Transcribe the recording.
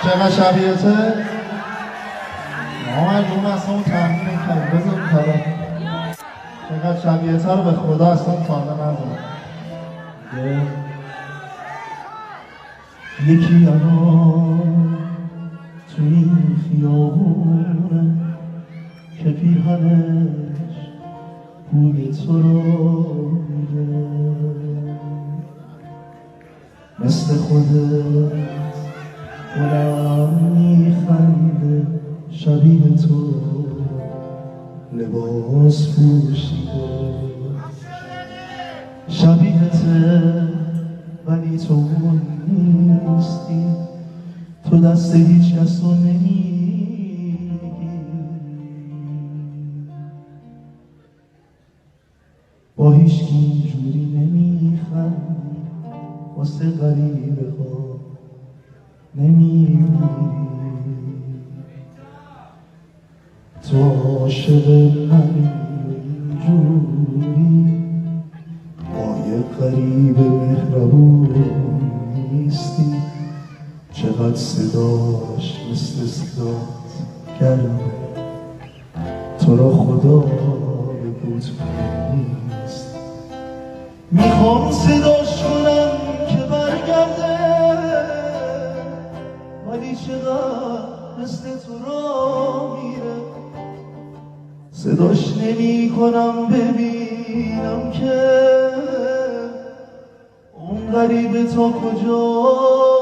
چقدر شبیهته؟ اون اصلا اون تحمیل کرد بزن کارم چقدر شبیهته رو به خدا اصلا تازه نزن یکی الان تو این خیابونه که پیرهنش بوی تو رو میگه مثل خودت بلند میخنده شبیه تو لباس پوشیده شبیهته ولی تو اون نیستی تو دست هیچ کس رو نمیگی با هیچکی اینجوری نمیخندی واسه غریبه ها نمیمیری تو عاشق منی اینجوری با یه غریب مهربون نیستی چقدر صداش مثل صدات گرمه تو را خدا به بود نیست میخوام صداش کنم که برگرده ولی چقدر مثل تو را میره صداش نمی کنم ببینم که اون غریب تا کجا